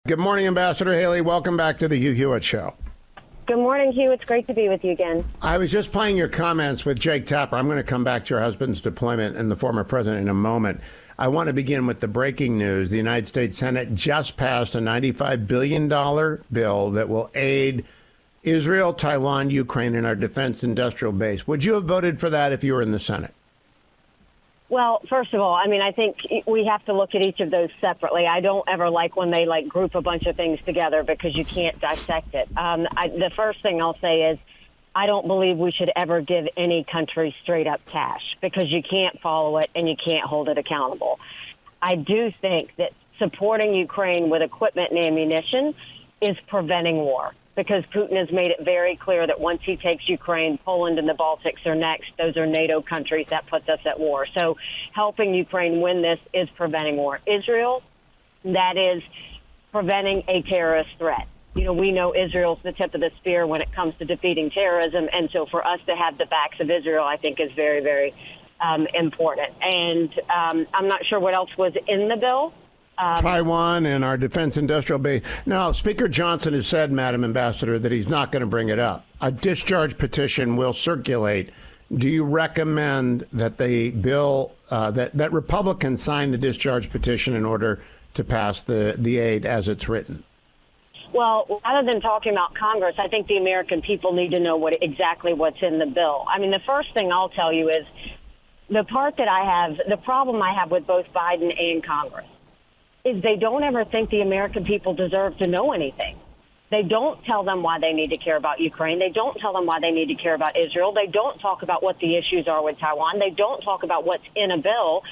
Good morning, Ambassador Haley. Welcome back to the Hugh Hewitt Show. Good morning, Hugh. It's great to be with you again. I was just playing your comments with Jake Tapper. I'm going to come back to your husband's deployment and the former president in a moment. I want to begin with the breaking news. The United States Senate just passed a $95 billion bill that will aid Israel, Taiwan, Ukraine, and our defense industrial base. Would you have voted for that if you were in the Senate? Well, first of all, I think we have to look at each of those separately. I don't ever like when they group a bunch of things together because you can't dissect it. The first thing I'll say is I don't believe we should ever give any country straight up cash because you can't follow it and you can't hold it accountable. I do think that supporting Ukraine with equipment and ammunition is preventing war, because Putin has made it very clear that once he takes Ukraine, Poland and the Baltics are next. Those are NATO countries. That puts us at war. So helping Ukraine win this is preventing war. Israel, that is preventing a terrorist threat. We know Israel's the tip of the spear when it comes to defeating terrorism. And so for us to have the backs of Israel, I think is very, very important. And I'm not sure what else was in the bill. Taiwan and our defense industrial base. Now, Speaker Johnson has said, Madam Ambassador, that he's not going to bring it up. A discharge petition will circulate. Do you recommend that the bill, that Republicans sign the discharge petition in order to pass the aid as it's written? Well, rather than talking about Congress, I think the American people need to know exactly what's in the bill. The first thing I'll tell you is the problem I have with both Biden and Congress is they don't ever think the American people deserve to know anything. They don't tell them why they need to care about Ukraine. They don't tell them why they need to care about Israel. They don't talk about what the issues are with Taiwan. They don't talk about what's in a bill.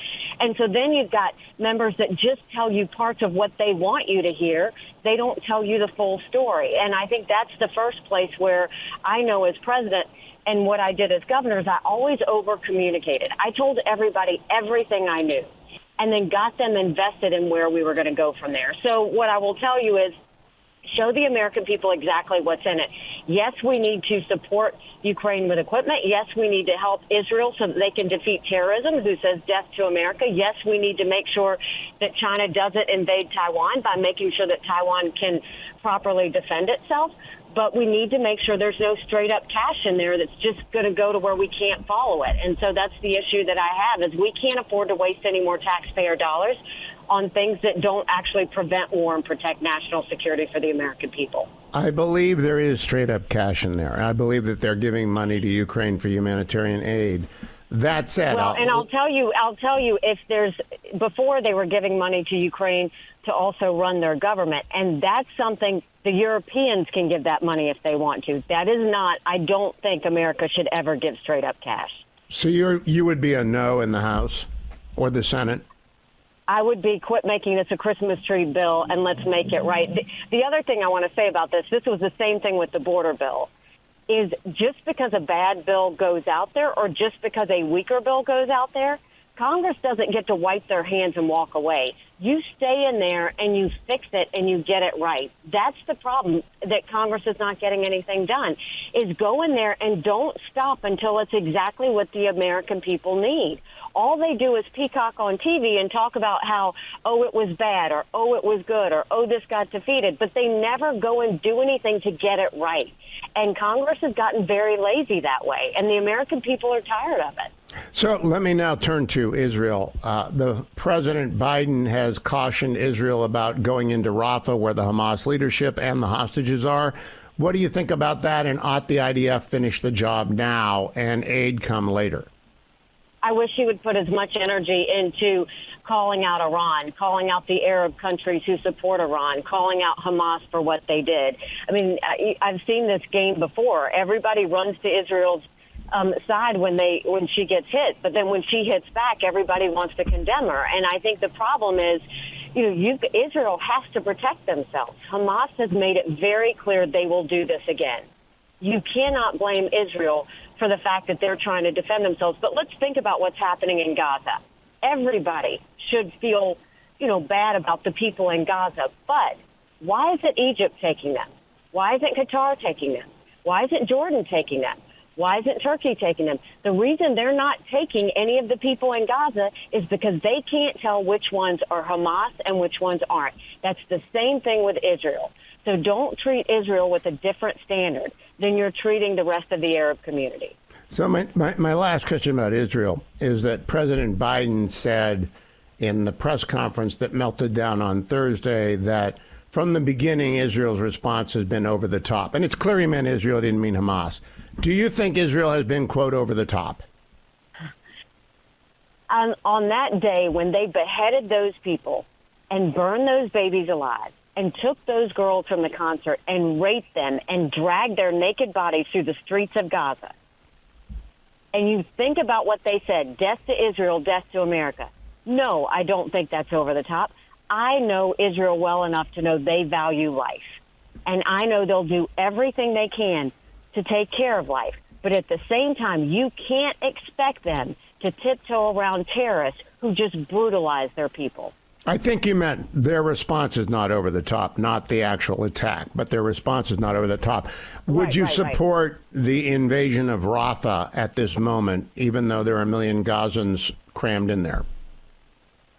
And so then you've got members that just tell you parts of what they want you to hear. They don't tell you the full story. And I think that's the first place where I know as president and what I did as governor is I always over-communicated. I told everybody everything I knew, and then got them invested in where we were going to go from there. So what I will tell you is show the American people exactly what's in it. Yes, we need to support Ukraine with equipment. Yes, we need to help Israel so that they can defeat terrorism, who says death to America. Yes, we need to make sure that China doesn't invade Taiwan by making sure that Taiwan can properly defend itself. But we need to make sure there's no straight up cash in there that's just going to go to where we can't follow it. And so that's the issue that I have is we can't afford to waste any more taxpayer dollars on things that don't actually prevent war and protect national security for the American people. I believe there is straight up cash in there. I believe that they're giving money to Ukraine for humanitarian aid. That said, I'll tell you, if before they were giving money to Ukraine to also run their government, and that's something the Europeans can give that money if they want to. That is not, I don't think America should ever give straight up cash. So you would be a no in the House or the Senate? I would be quit making this a Christmas tree bill and let's make it right. The other thing I want to say about this was the same thing with the border bill, is just because a bad bill goes out there or just because a weaker bill goes out there, Congress doesn't get to wipe their hands and walk away. You stay in there and you fix it and you get it right. That's the problem, that Congress is not getting anything done, is go in there and don't stop until it's exactly what the American people need. All they do is peacock on TV and talk about how, oh, it was bad, or oh, it was good, or oh, this got defeated. But they never go and do anything to get it right. And Congress has gotten very lazy that way, and the American people are tired of it. So let me now turn to Israel. The President Biden has cautioned Israel about going into Rafah, where the Hamas leadership and the hostages are. What do you think about that? And ought the IDF finish the job now and aid come later? I wish he would put as much energy into calling out Iran, calling out the Arab countries who support Iran, calling out Hamas for what they did. I mean, I've seen this game before. Everybody runs to Israel's side when she gets hit, but then when she hits back, everybody wants to condemn her. And I think the problem is, Israel has to protect themselves. Hamas has made it very clear they will do this again. You cannot blame Israel for the fact that they're trying to defend themselves. But let's think about what's happening in Gaza. Everybody should feel, bad about the people in Gaza. But why isn't Egypt taking them? Why isn't Qatar taking them? Why isn't Jordan taking them? Why isn't Turkey taking them? The reason they're not taking any of the people in Gaza is because they can't tell which ones are Hamas and which ones aren't. That's the same thing with Israel. So don't treat Israel with a different standard than you're treating the rest of the Arab community. So my last question about Israel is that President Biden said in the press conference that melted down on Thursday that from the beginning, Israel's response has been over the top. And it's clear he meant Israel, didn't mean Hamas. Do you think Israel has been, quote, over the top? On that day when they beheaded those people and burned those babies alive and took those girls from the concert and raped them and dragged their naked bodies through the streets of Gaza, and you think about what they said, death to Israel, death to America. No, I don't think that's over the top. I know Israel well enough to know they value life. And I know they'll do everything they can to take care of life. But at the same time, you can't expect them to tiptoe around terrorists who just brutalize their people. I think you meant their response is not over the top, not the actual attack, but their response is not over the top. Would you support the invasion of Rafah at this moment, even though there are a million Gazans crammed in there?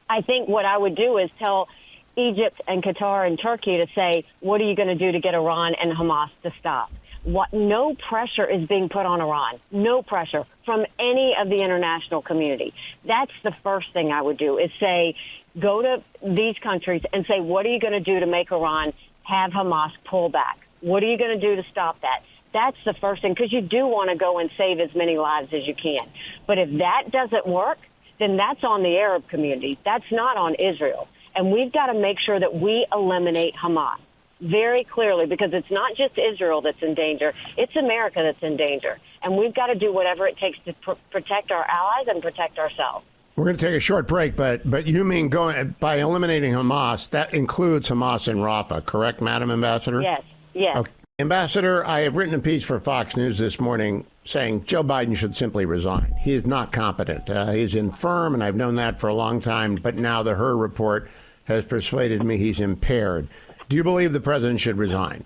I think what I would do is tell Egypt and Qatar and Turkey to say, what are you going to do to get Iran and Hamas to stop? No pressure is being put on Iran. No pressure from any of the international community. That's the first thing I would do is say, go to these countries and say, what are you going to do to make Iran have Hamas pull back? What are you going to do to stop that? That's the first thing, because you do want to go and save as many lives as you can. But if that doesn't work, then that's on the Arab community. That's not on Israel. And we've got to make sure that we eliminate Hamas very clearly, because it's not just Israel that's in danger. It's America that's in danger. And we've got to do whatever it takes to protect our allies and protect ourselves. We're going to take a short break, but you mean going by eliminating Hamas, that includes Hamas in Rafah, correct, Madam Ambassador? Yes, yes. Okay. Ambassador, I have written a piece for Fox News this morning saying Joe Biden should simply resign. He is not competent. He's infirm, and I've known that for a long time, but now the Her report has persuaded me he's impaired. Do you believe the president should resign?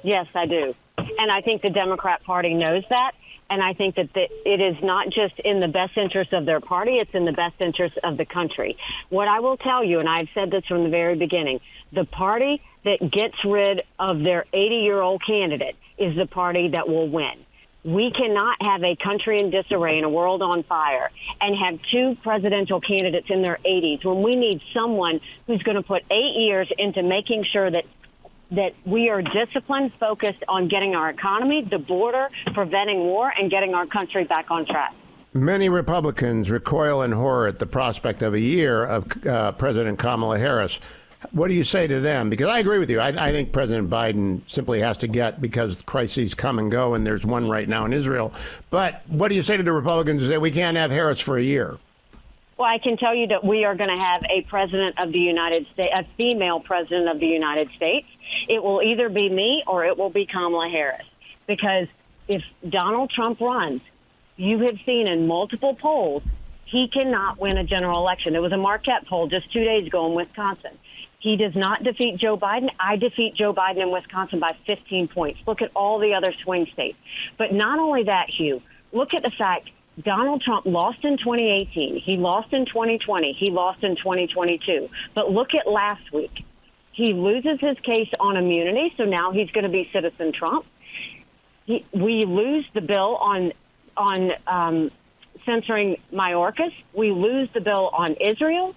Yes, I do. And I think the Democrat Party knows that. And I think that it is not just in the best interest of their party, it's in the best interest of the country. What I will tell you, and I've said this from the very beginning, the party that gets rid of their 80-year-old candidate is the party that will win. We cannot have a country in disarray and a world on fire and have two presidential candidates in their 80s when we need someone who's going to put 8 years into making sure that we are disciplined, focused on getting our economy, the border, preventing war, and getting our country back on track. Many Republicans recoil in horror at the prospect of a year of President Kamala Harris. What do you say to them? Because I agree with you. I think President Biden simply has to get, because crises come and go, and there's one right now in Israel. But what do you say to the Republicans who say we can't have Harris for a year? Well, I can tell you that we are going to have a president of the United States, a female president of the United States. It will either be me or it will be Kamala Harris. Because if Donald Trump runs, you have seen in multiple polls, he cannot win a general election. There was a Marquette poll just 2 days ago in Wisconsin. He does not defeat Joe Biden. I defeat Joe Biden in Wisconsin by 15 points. Look at all the other swing states. But not only that, Hugh, look at the fact Donald Trump lost in 2018. He lost in 2020. He lost in 2022. But look at last week. He loses his case on immunity, so now he's going to be Citizen Trump. We lose the bill on censoring Mayorkas. We lose the bill on Israel.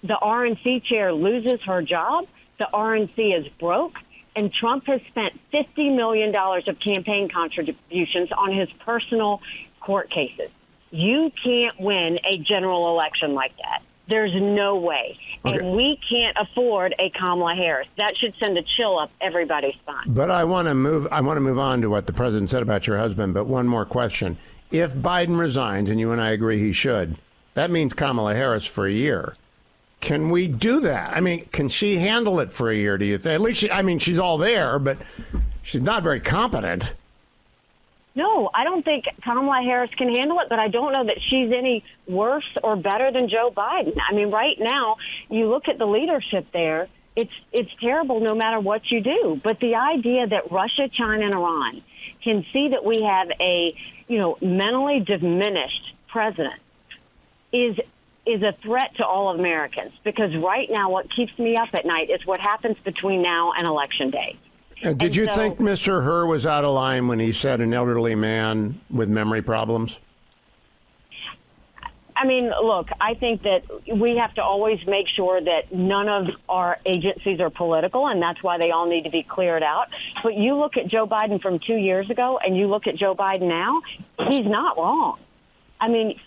The RNC chair loses her job. The RNC is broke. And Trump has spent $50 million of campaign contributions on his personal court cases. You can't win a general election like that. There's no way. Okay. And we can't afford a Kamala Harris. That should send a chill up everybody's spine. But I want to move on to what the president said about your husband. But one more question. If Biden resigns, and you and I agree he should, that means Kamala Harris for a year. Can we do that? I mean, can she handle it for a year, do you think? At least, she's all there, but she's not very competent. No, I don't think Kamala Harris can handle it, but I don't know that she's any worse or better than Joe Biden. I mean, right now, you look at the leadership there, it's terrible no matter what you do. But the idea that Russia, China, and Iran can see that we have a, mentally diminished president is a threat to all Americans. Because right now what keeps me up at night is what happens between now and Election Day. Did you think Mr. Herr was out of line when he said an elderly man with memory problems? I mean, look, I think that we have to always make sure that none of our agencies are political, and that's why they all need to be cleared out. But you look at Joe Biden from 2 years ago, and you look at Joe Biden now, he's not wrong. I mean,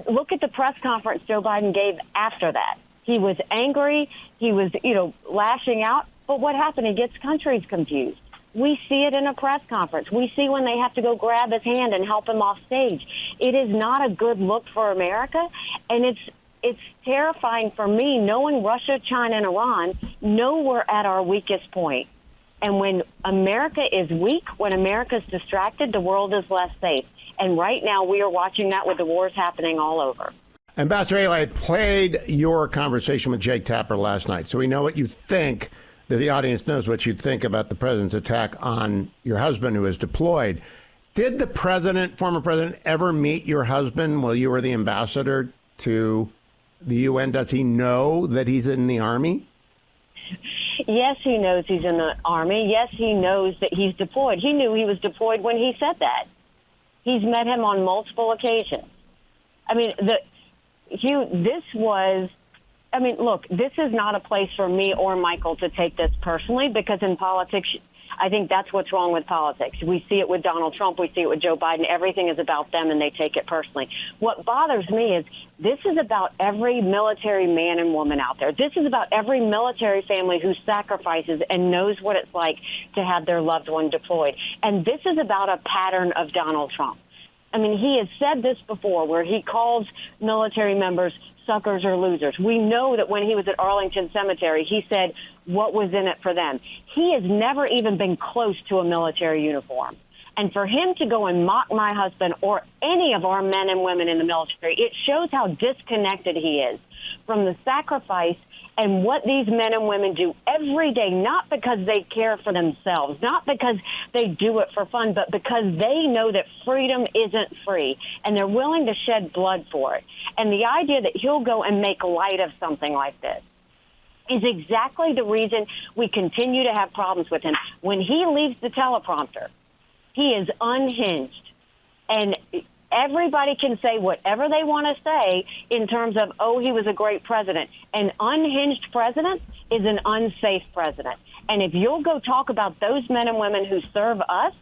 look at the press conference Joe Biden gave after that. He was angry. He was, lashing out. But what happened? He gets countries confused. We see it in a press conference. We see when they have to go grab his hand and help him off stage. It is not a good look for America, and it's terrifying for me knowing Russia, China, and Iran know we're at our weakest point. And when America is weak, when America is distracted, the world is less safe. And right now we are watching that with the wars happening all over. Ambassador Haley, I played your conversation with Jake Tapper last night, so we know what you think. The audience knows what you think about the president's attack on your husband who is deployed. Did the former president, ever meet your husband while you were the ambassador to the UN? Does he know that he's in the Army? Yes, he knows he's in the Army. Yes, he knows that he's deployed. He knew he was deployed when he said that. He's met him on multiple occasions. I mean, look, this is not a place for me or Michael to take this personally, because in politics, I think that's what's wrong with politics. We see it with Donald Trump. We see it with Joe Biden. Everything is about them, and they take it personally. What bothers me is this is about every military man and woman out there. This is about every military family who sacrifices and knows what it's like to have their loved one deployed. And this is about a pattern of Donald Trump. I mean, he has said this before, where he calls military members suckers or losers. We know that when he was at Arlington Cemetery, he said, what was in it for them? He has never even been close to a military uniform. And for him to go and mock my husband or any of our men and women in the military, it shows how disconnected he is from the sacrifice and what these men and women do every day, not because they care for themselves, not because they do it for fun, but because they know that freedom isn't free, and they're willing to shed blood for it. And the idea that he'll go and make light of something like this is exactly the reason we continue to have problems with him. When he leaves the teleprompter, he is unhinged. And everybody can say whatever they want to say in terms of, oh, he was a great president. An unhinged president is an unsafe president. And if you'll go talk about those men and women who serve us,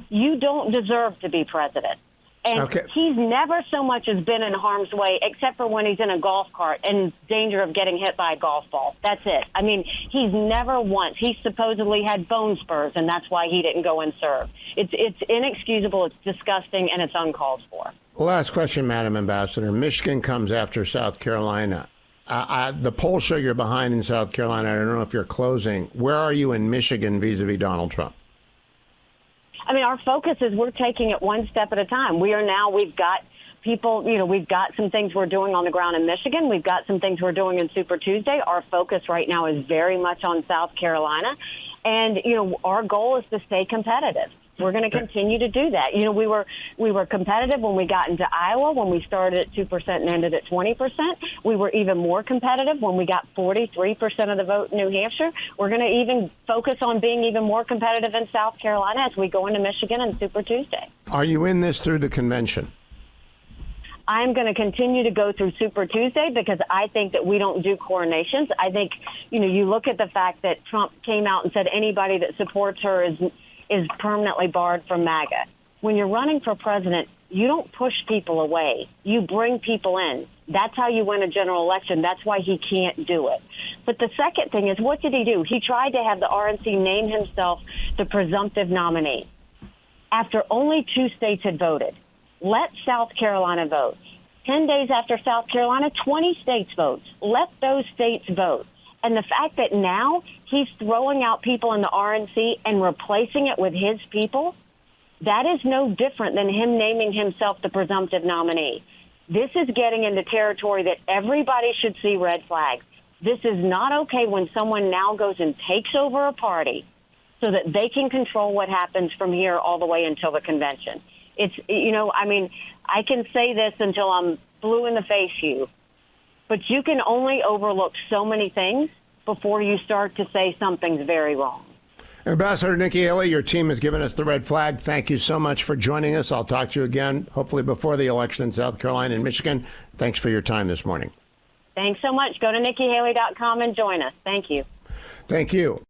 you don't deserve to be president. And He's never so much as been in harm's way, except for when he's in a golf cart in danger of getting hit by a golf ball. That's it. I mean, he's never once. He supposedly had bone spurs, and that's why he didn't go and serve. It's inexcusable, it's disgusting, and it's uncalled for. Last question, Madam Ambassador. Michigan comes after South Carolina. The polls show you're behind in South Carolina. I don't know if you're closing. Where are you in Michigan vis-a-vis Donald Trump? I mean, our focus is we're taking it one step at a time. We've got people, we've got some things we're doing on the ground in Michigan. We've got some things we're doing in Super Tuesday. Our focus right now is very much on South Carolina. And, our goal is to stay competitive. We're going to continue to do that. We were competitive when we got into Iowa, when we started at 2% and ended at 20%. We were even more competitive when we got 43% of the vote in New Hampshire. We're going to even focus on being even more competitive in South Carolina as we go into Michigan and Super Tuesday. Are you in this through the convention? I'm going to continue to go through Super Tuesday because I think that we don't do coronations. I think, you look at the fact that Trump came out and said anybody that supports her is permanently barred from MAGA. When you're running for president, you don't push people away. You bring people in. That's how you win a general election. That's why he can't do it. But the second thing is, what did he do? He tried to have the RNC name himself the presumptive nominee after only 2 states had voted. Let South Carolina vote. 10 days after South Carolina, 20 states vote. Let those states vote. And the fact that now he's throwing out people in the RNC and replacing it with his people, that is no different than him naming himself the presumptive nominee. This is getting into territory that everybody should see red flags. This is not okay when someone now goes and takes over a party, so that they can control what happens from here all the way until the convention. It's, I mean, I can say this until I'm blue in the face, Hugh, but you can only overlook so many things before you start to say something's very wrong. Ambassador Nikki Haley, your team has given us the red flag. Thank you so much for joining us. I'll talk to you again, hopefully before the election in South Carolina and Michigan. Thanks for your time this morning. Thanks so much. Go to NikkiHaley.com and join us. Thank you. Thank you.